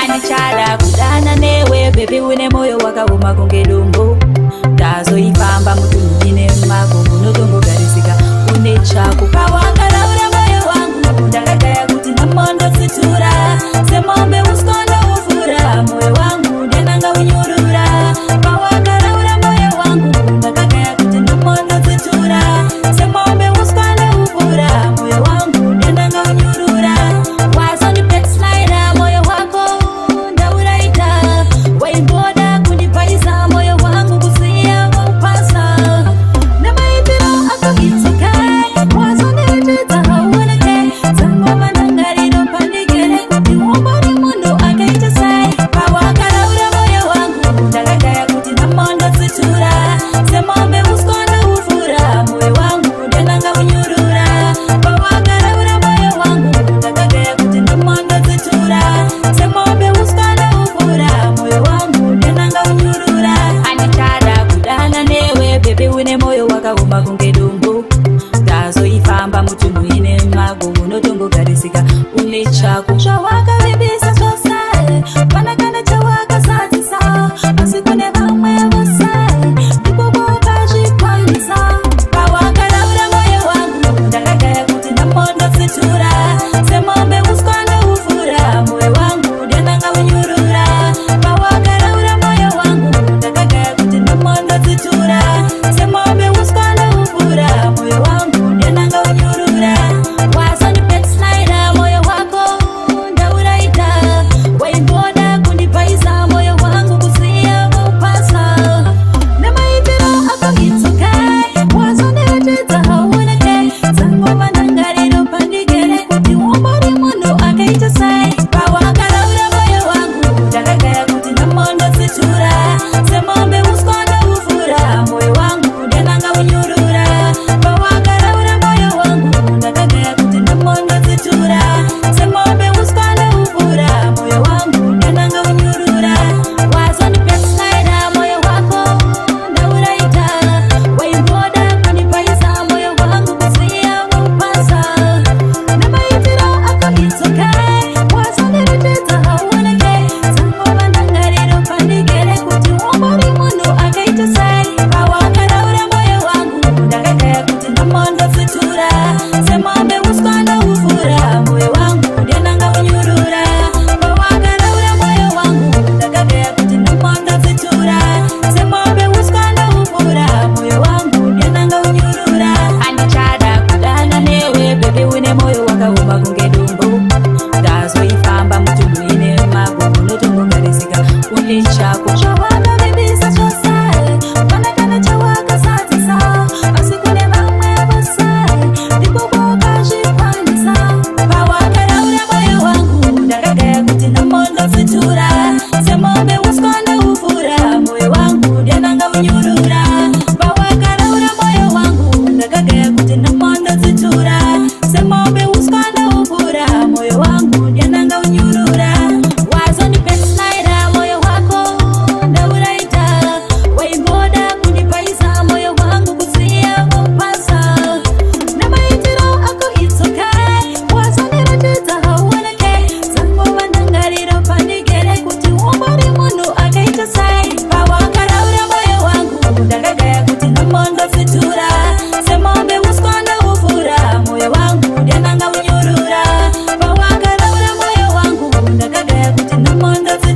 Anichada kudana newe baby une moyo wakauma kunge dumbo tazoifamba mutumine magungu notongo garisika une chako kawakala ura moyo wangu ndakagaya kuti namondo situra semombe uskonda ufura moyo wangu ndenanga unyurura kawakala ura moyo wangu ndakagaya kuti namondo situra semombe uskonda ufura moyo wangu ndenanga unyurura wazoni pet slider moyo wako ndauraita waiboda kundipaisa moyo wangu kusiya kupasa namaitiro akokitsokai wazonetedza haoneke zangoma ndangariro pandikere kuti umbori munhu akaita sai pawakaraura moyo wangu ndakagaya kuti namondo tsitura semombe uskonda ufura moyo wangu ndenanga unyurura pawakaraura moyo wangu ndakagaya kuti namondo tsitura semombe uskonda ufura moyo wangu ndenanga unyurura anichada kudana newe bebe une moyo wakauma kunge dumbu ndazoifamba mutunhu ine magungu notongogarisika une chako zvawakavibisa zvose pana kana chawakasadzisa asi kune vamwe vose ikoko ukazvikwanisa pawakaraura moyo wangu ndakagaya kuti namondo tsitura semombe uskonda ufura moyo wangu ndenanga unyurura pawakaraura moyo wangu ndakagaya kuti namondo tsitura semombe uskonda ufura moyo wangu ndenanga unyurura wazoni pet slider moyo wako ndauraita waiboda kundipaisa moyo wangu kusiya kupasa namaitiro akokitsokai wazonetedza haoneke zangoma ndangariro pandikere kuti umbori munhu akaita sai pawakaraura moyo wangu ndakagaya kuti namondo tsitura semombe uskonda ufura moyo wangu ndenanga unyurura pawakaraura moyo wangu ndakagaya kuti namondo tsitura semombe uskonda ufura moyo wangu ndenanga unyurura wazoni pet slider moyo wako ndauraita waiboda kundipaisa moyo wangu kusiya kupasa namaitiro akokitsokai wazonetedza haoneke zangoma ndangariro pandikere kuti umbori munhu akaita sai pawakaraura moyo wangu ndakagaya kuti namondo tsitura semombe uskonda ufura moyo wangu ndenanga unyurura pawakaraura moyo wangu ndakagaya kuti namondo tsitura semombe uskonda ufura moyo wangu ndenanga unyurura anichada kudana newe bebe une moyo wakauma kunge dumbu ndazoifamba mutunhu ine magungu notongogarisika une chako zvawakavibisa zvose pana kana chawakasadzisa asi kune vamwe vose ikoko ukazvikwanisa pawakaraura moyo wangu ndakagaya kuti namondo tsitura semombe uskonda ufura moyo wangu ndenanga unyurura pawakaraura moyo wangu ndakagaya kuti namondo tsitura semombe uskonda ufura moyo wangu ndenanga unyurura wazoni pet slider moyo wako ndauraita waiboda kundipaisa moyo wangu kusiya kupasa namaitiro akokitsokai wazonetedza haoneke zangoma ndangariro pandikere kuti umbori munhu akaita sai pawakaraura moyo wangu ndakagaya kuti namondo tsitura semombe uskonda ufura moyo wangu ndenanga unyurura pawakaraura moyo wangu ndakagaya kuti namondo tsitura